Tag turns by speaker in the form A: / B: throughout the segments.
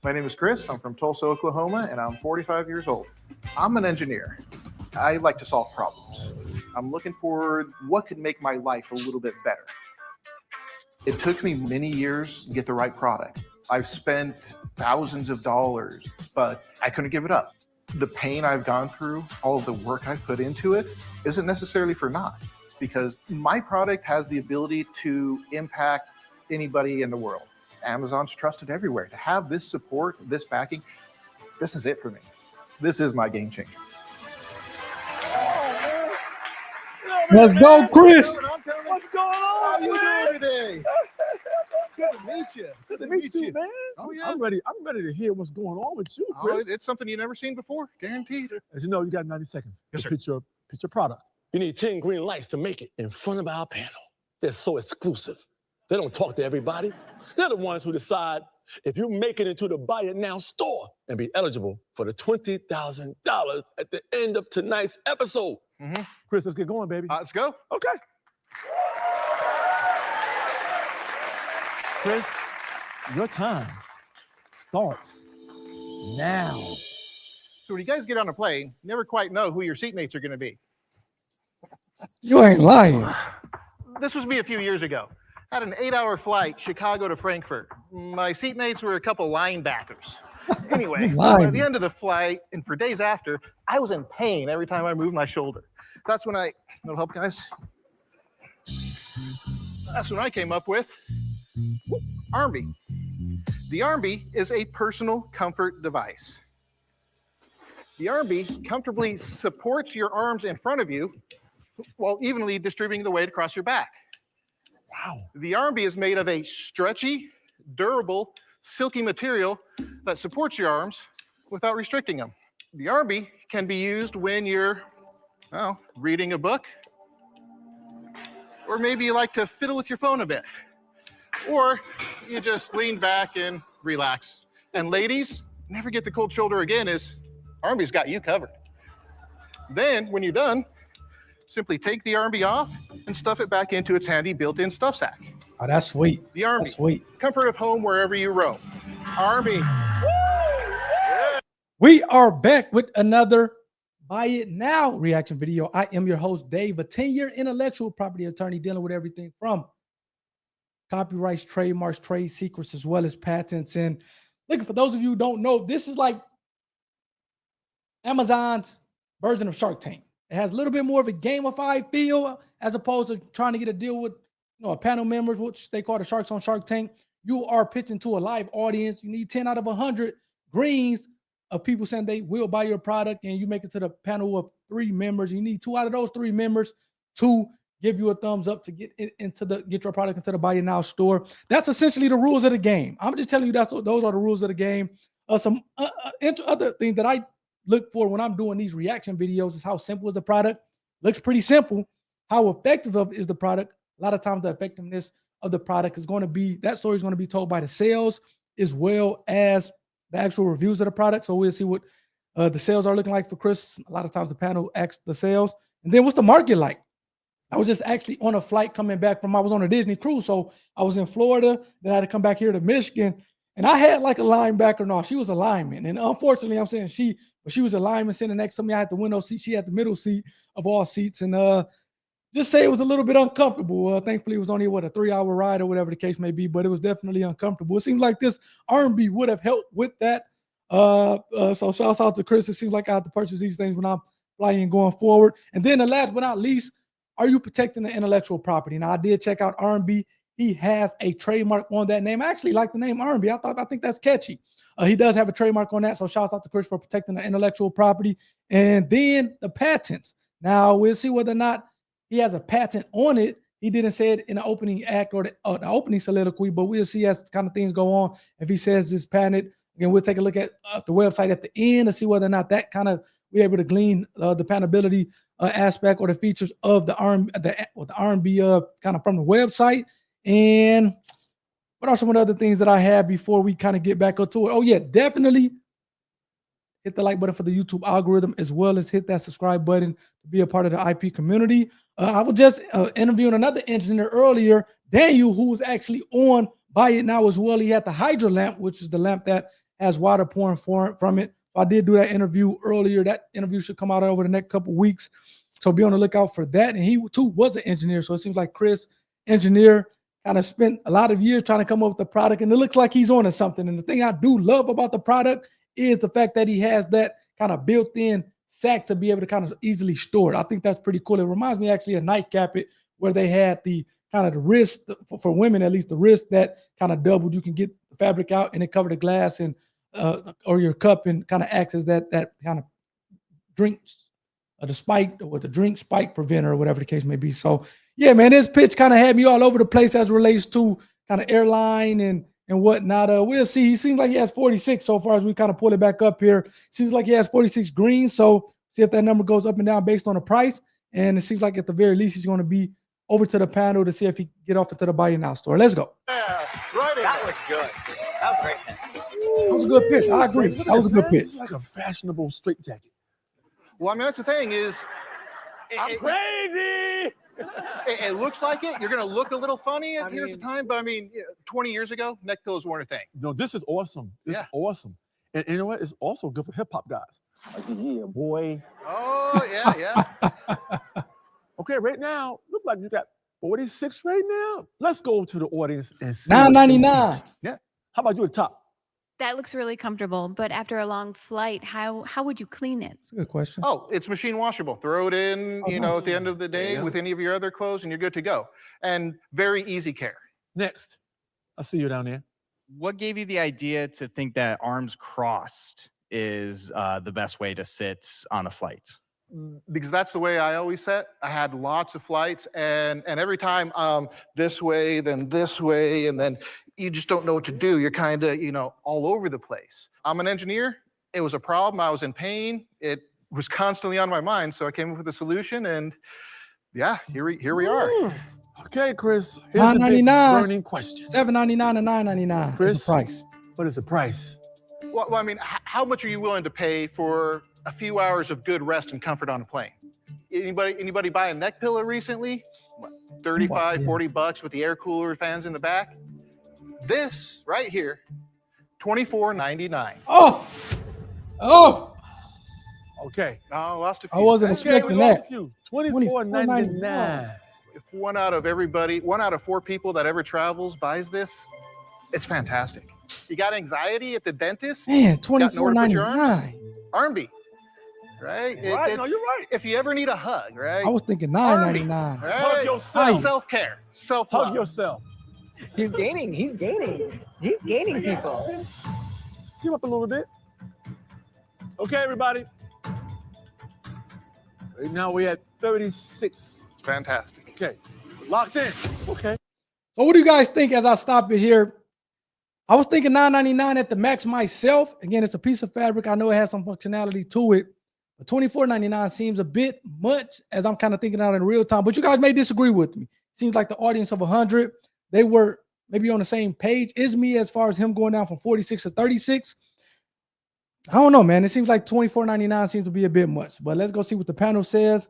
A: My name is Chris. I'm from Tulsa, Oklahoma, and I'm 45 years old. I'm an engineer. I like to solve problems. I'm looking for what could make my life a little bit better. It took me many years to get the right product. I've spent thousands of dollars, but I couldn't give it up. The pain I've gone through, all of the work I've put into it, isn't necessarily for naught, because my product has the ability to impact anybody in the world. Amazon's trusted everywhere. To have this support, this backing, this is it for me. This is my game changer.
B: Let's go, Chris.
C: What's going on?
A: How you doing today?
C: Good to meet you.
B: Good to meet you, man.
A: Oh, yeah.
B: I'm ready to hear what's going on with you,
A: Oh,
B: Chris.
A: it's something you've never seen before, guaranteed.
B: As you know, you got 90 seconds
A: Yes,
B: to
A: sir.
B: pitch your product.
C: You need 10 green lights to make it in front of our panel. They're so exclusive. They don't talk to everybody. They're the ones who decide if you make it into the Buy It Now store and be eligible for the $20,000 at the end of tonight's episode.
B: Chris, let's get going, baby.
A: Let's go.
B: Okay. Chris, your time starts now.
A: So when you guys get on a plane, you never quite know who your seatmates are going to be.
B: You ain't lying.
A: This was me a few years ago. I had an 8-hour flight, Chicago to Frankfurt. My seatmates were a couple linebackers. Anyway, by the end of the flight and for days after, I was in pain every time I moved my shoulder. That's when that'll help, guys. That's when I came up with Armbie. The Armbie is a personal comfort device. The Armbie comfortably supports your arms in front of you while evenly distributing the weight across your back.
B: Wow.
A: The Armbie is made of a stretchy, durable, silky material that supports your arms without restricting them. The Armbie can be used when you're reading a book, or maybe you like to fiddle with your phone a bit, or you just lean back and relax. And ladies, never get the cold shoulder again, Armbie's got you covered. Then, when you're done, simply take the Armbie off and stuff it back into its handy built-in stuff sack.
B: Oh, that's sweet.
A: The Armbie,
B: That's sweet.
A: comfort of home wherever you roam. Armbie. Yeah.
B: We are back with another Buy It Now reaction video. I am your host, Dave, a 10-year intellectual property attorney dealing with everything from copyrights, trademarks, trade secrets, as well as patents. And look, for those of you who don't know, this is like Amazon's version of Shark Tank. It has a little bit more of a gamified feel as opposed to trying to get a deal with a panel members, which they call the Sharks on Shark Tank. You are pitching to a live audience. You need 10 out of 100 greens of people saying they will buy your product, and you make it to the panel of 3 members. You need 2 out of those 3 members to give you a thumbs up to get your product into the Buy It Now store. That's essentially the rules of the game. I'm just telling you those are the rules of the game. Some other things that I look for when I'm doing these reaction videos is how simple is the product. Looks pretty simple. How effective is the product? A lot of times the effectiveness of the product is going to be, that story is going to be told by the sales as well as the actual reviews of the product. So we'll see what the sales are looking like for Chris. A lot of times the panel asks the sales. And then what's the market like? I was just actually on a flight coming back I was on a Disney cruise. So I was in Florida, then I had to come back here to Michigan. And I had like a linebacker. No, she was a lineman. And unfortunately, I'm saying she was a lineman sitting next to me. I had the window seat. She had the middle seat of all seats. And just say it was a little bit uncomfortable. Thankfully, it was only, a 3-hour ride or whatever the case may be, but it was definitely uncomfortable. It seems like this Armbie would have helped with that. So shouts out to Chris. It seems like I have to purchase these things when I'm flying going forward. And then the last but not least, are you protecting the intellectual property? Now, I did check out Armbie. He has a trademark on that name. I actually like the name Armbie. I think that's catchy. He does have a trademark on that. So shouts out to Chris for protecting the intellectual property. And then the patents. Now, we'll see whether or not he has a patent on it. He didn't say it in the opening act or the opening soliloquy, but we'll see as kind of things go on. If he says it's patented, again, we'll take a look at the website at the end to see whether or not that kind of we're able to glean the patentability aspect or the features of the Armbie kind of from the website. And what are some of the other things that I have before we kind of get back into it? Oh yeah, definitely hit the like button for the YouTube algorithm, as well as hit that subscribe button to be a part of the IP community. I was just interviewing another engineer earlier, Daniel, who was actually on Buy It Now as well. He had the Hydra lamp, which is the lamp that has water pouring from it. I did do that interview earlier. That interview should come out over the next couple of weeks. So be on the lookout for that. And he too was an engineer. So it seems like Chris, engineer, kind of spent a lot of years trying to come up with the product. And it looks like he's on to something. And the thing I do love about the product is the fact that he has that kind of built-in sack to be able to kind of easily store it. I think that's pretty cool. It reminds me actually of Nightcap It, where they had the kind of the wrist, for women at least, the wrist that kind of doubled. You can get the fabric out and it covered the glass and or your cup and kind of acts as that kind of drinks the spike or the drink spike preventer or whatever the case may be. So yeah, man, this pitch kind of had me all over the place as it relates to kind of airline and whatnot. We'll see. He seems like he has 46 so far as we kind of pull it back up here. Seems like he has 46 greens. So see if that number goes up and down based on the price. And it seems like at the very least he's going to be over to the panel to see if he can get off into the Buy It Now store. Let's go.
D: Yeah, right. That was good. That was great.
B: That was a good pitch. I agree. That was a good pitch.
C: It's like a fashionable straight jacket.
A: Well, I mean, that's the thing is,
C: I'm crazy.
A: it looks like it. You're going to look a little funny at here's the time, but I mean, 20 years ago, neck pillows weren't a thing.
C: No, this is awesome. This is awesome. And you know what? It's also good for hip hop guys. Like, yeah, boy.
A: Oh, yeah.
C: Okay, right now, look like you got 46 right now. Let's go to the audience and see.
B: $9.99.
C: Yeah. How about you at the top?
E: That looks really comfortable, but after a long flight, how would you clean it?
B: That's a good question.
A: Oh, it's machine washable. Throw it in, at the end of the day with any of your other clothes and you're good to go. And very easy care.
C: Next. I see you down there.
F: What gave you the idea to think that arms crossed is the best way to sit on a flight?
A: Because that's the way I always sat. I had lots of flights and every time this way, then this way, and then you just don't know what to do. You're kind of, all over the place. I'm an engineer. It was a problem. I was in pain. It was constantly on my mind. So I came up with a solution and yeah, here we are.
C: Okay, Chris. Here's the big burning question.
B: $7.99 and $9.99.
C: Chris,
B: is the price.
C: What is the price?
A: Well, I mean, how much are you willing to pay for a few hours of good rest and comfort on a plane? Anybody buy a neck pillow recently? What, 35, 40 bucks with the air cooler fans in the back? This right here, $24.99.
B: Oh.
C: Okay.
A: No, I lost a few.
B: I wasn't expecting that.
C: $24.99.
A: If one out of 4 people that ever travels buys it's fantastic. You got anxiety at the dentist?
B: Man, $24.99.
A: Armbie, right?
C: No, you're right.
A: If you ever need a hug, right?
B: I was thinking $9.99.
A: Right?
C: Hug yourself.
A: Self-care, self-love.
C: Hug yourself.
D: He's gaining people.
C: Give up a little bit. Okay, everybody. Right now we're at 36.
A: Fantastic.
C: Okay. Locked in. Okay.
B: So what do you guys think as I stop it here? I was thinking $9.99 at the max myself. Again, it's a piece of fabric. I know it has some functionality to it. But $24.99 seems a bit much as I'm kind of thinking out in real time. But you guys may disagree with me. Seems like the audience of 100, they were maybe on the same page as me as far as him going down from 46 to 36. I don't know, man. It seems like $24.99 seems to be a bit much. But let's go see what the panel says.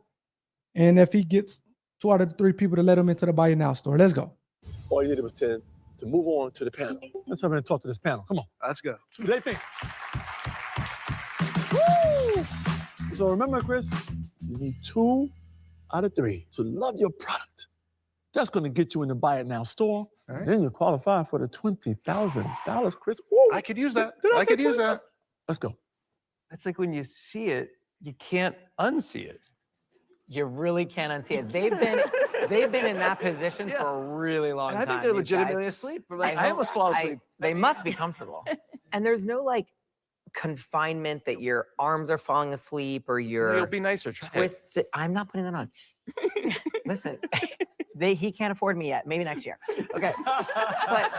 B: And if he gets 2 out of the 3 people to let him into the Buy It Now store. Let's go.
C: All you needed was 10 to move on to the panel. Let's have and talk to this panel. Come on.
A: Let's go.
C: See what they think. Woo! So remember, Chris, you need 2 out of 3 to love your product. That's going to get you in the Buy It Now store.
A: Right.
C: Then you qualify for the $20,000, Chris. Woo!
A: I could use that.
C: Did
A: I could use that.
C: Let's go.
G: It's like when you see it, you can't unsee it.
D: You really can't unsee it. They've been in that position for a really long
G: And I
D: time.
G: think they're
D: these guys.
G: legitimately asleep. Like, I
D: hope-
G: almost fall asleep.
D: They must be comfortable.
H: And there's no like confinement that your arms are falling asleep or
G: You'll
H: your
G: be nicer. Try it.
H: twisted. I'm not putting that on. Listen, he can't afford me yet. Maybe next year. Okay. But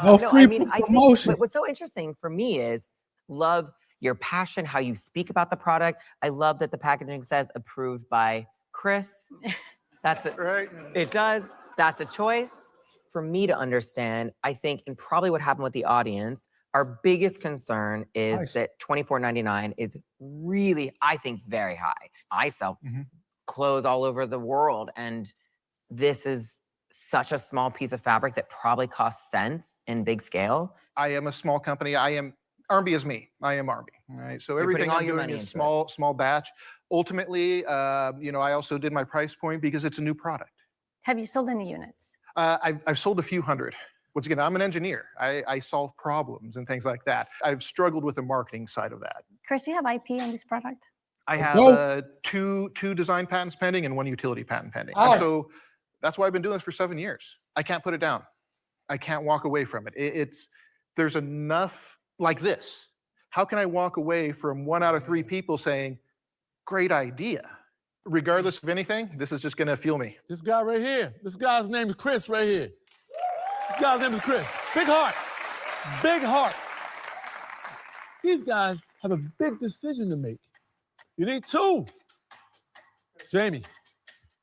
B: No free
H: I
B: promotion.
H: think what's so interesting for me is love your passion, how you speak about the product. I love that the packaging says approved by Chris. That's it.
A: Right.
H: It does. That's a choice for me to understand. I think, and probably what happened with the audience, our biggest concern is
B: Nice.
H: that $24.99 is really, I think, very high. I sell clothes all over the world, and this is such a small piece of fabric that probably costs cents in big scale.
A: I am a small company. I am Armbie is me. I am Armbie. All right. So
H: You're
A: everything
H: putting all
A: I'm
H: your
A: doing
H: money
A: is
H: into it.
A: small batch. Ultimately, I also did my price point because it's a new product.
I: Have you sold any units?
A: I've sold a few hundred. Once again, I'm an engineer. I solve problems and things like that. I've struggled with the marketing side of that.
I: Chris, do you have IP on this product?
A: I
B: Let's
A: have
B: go.
A: two design patents pending and one utility patent pending.
B: All
A: And
B: right.
A: so that's why I've been doing this for 7 years. I can't put it down. I can't walk away from it. There's enough like this. How can I walk away from 1 out of 3 people saying, great idea? Regardless of anything, this is just gonna fuel me.
C: This guy right here. This guy's name is Chris right here. This guy's name is Chris. Big heart. Big heart. These guys have a big decision to make. You need 2. Jamie.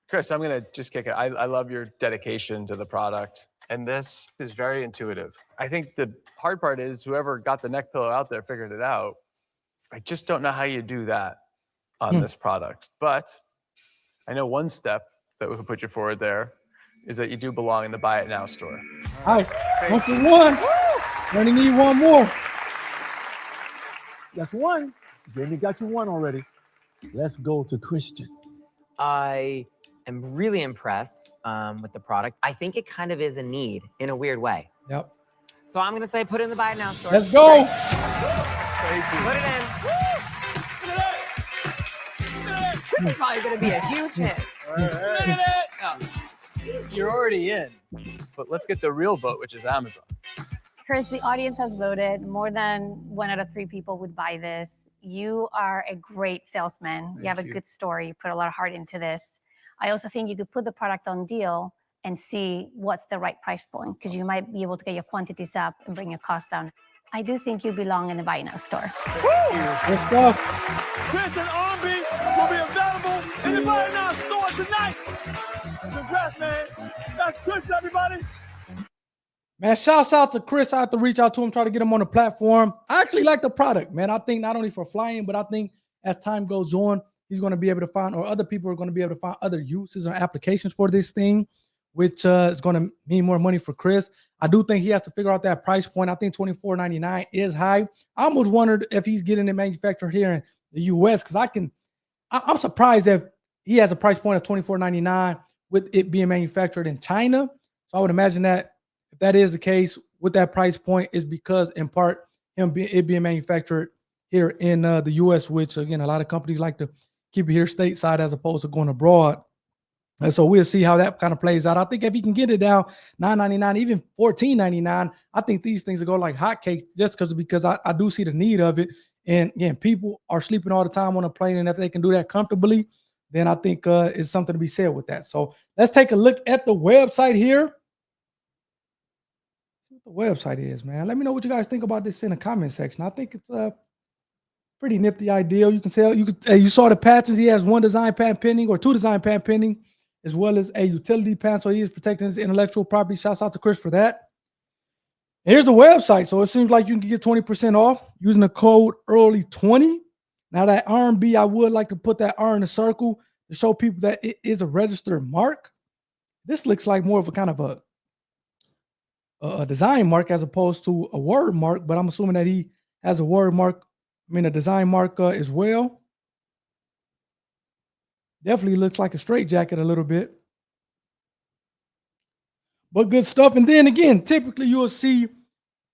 G: Chris, I'm going to just kick it. I love your dedication to the product. And this is very intuitive. I think the hard part is whoever got the neck pillow out there figured it out. I just don't know how you do that on this product. But I know one step that we could put you forward there is that you do belong in the Buy It Now store.
B: Nice. 1 for 1. Only need 1 more.
C: That's 1. Jamie got you 1 already. Let's go to Christian.
H: I am really impressed with the product. I think it kind of is a need in a weird way.
B: Yep.
H: So I'm gonna say put it in the Buy It Now store.
B: Let's go.
G: Thank you.
H: Put it in. This is probably gonna be a huge hit.
G: You're already in. But let's get the real vote, which is Amazon.
I: Chris, the audience has voted. More than 1 out of 3 people would buy this. You are a great salesman. You have a
A: you.
I: good story. You put a lot of heart into this. I also think you could put the product on deal and see what's the right price point, because you might be able to get your quantities up and bring your costs down. I do think you belong in the Buy It Now store.
B: Let's go.
C: Chris and Armbie will be available in the Buy It Now store tonight. Congrats, man. That's Chris, everybody.
B: Man, shouts out to Chris. I have to reach out to him, try to get him on the platform. I actually like the product, man. I think not only for flying, but I think as time goes on, he's going to be able to find, or other people are going to be able to find other uses or applications for this thing, which is going to mean more money for Chris. I do think he has to figure out that price point. I think $24.99 is high. I almost wondered if he's getting it manufactured here in the US, because I'm surprised if he has a price point of $24.99 with it being manufactured in China. So I would imagine that if that is the case with that price point, is because in part it being manufactured here in the US, which again, a lot of companies like to keep it here stateside as opposed to going abroad. And so we'll see how that kind of plays out. I think if he can get it down $9.99, even $14.99, I think these things will go like hotcakes, just because I do see the need of it. And again, people are sleeping all the time on a plane, and if they can do that comfortably, then I think it's something to be said with that. So let's take a look at the website here. What the website is, man. Let me know what you guys think about this in the comment section. I think it's a pretty nifty idea. You can sell. You saw the patents. He has 1 design patent pending, or 2 design patent pending, as well as a utility patent. So he is protecting his intellectual property. Shouts out to Chris for that. And here's the website. So it seems like you can get 20% off using the code early20. Now that Armbie, I would like to put that R in a circle to show people that it is a registered mark. This looks like more of a kind of a design mark as opposed to a word mark, but I'm assuming that he has a word mark, a design mark as well. Definitely looks like a straight jacket a little bit, but good stuff. And then again, typically you'll see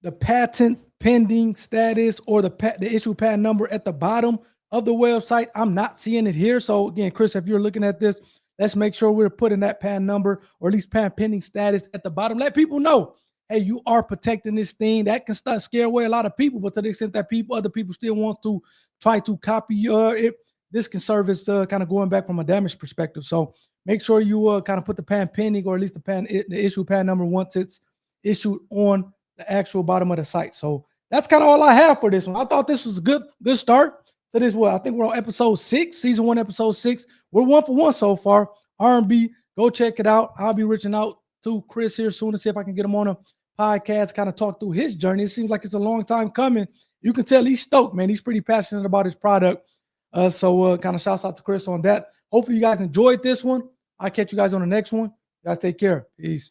B: the patent pending status or the issue patent number at the bottom of the website. I'm not seeing it here. So again, Chris, if you're looking at this, let's make sure we're putting that patent number or at least patent pending status at the bottom. Let people know, hey, you are protecting this thing. That can start scare away a lot of people, but to the extent that other people still want to try to copy it, this can serve as kind of going back from a damage perspective. So make sure you kind of put the patent pending, or at least the issue patent number once it's issued on the actual bottom of the site. So that's kind of all I have for this one. I thought this was a good start to this. I think we're on episode 6, season 1, episode 6. We're 1 for 1 so far. Armbie, go check it out. I'll be reaching out to Chris here soon to see if I can get him on a podcast, kind of talk through his journey. It seems like it's a long time coming. You can tell he's stoked, man. He's pretty passionate about his product. So kind of shouts out to Chris on that. Hopefully you guys enjoyed this one. I'll catch you guys on the next one. You guys take care. Peace.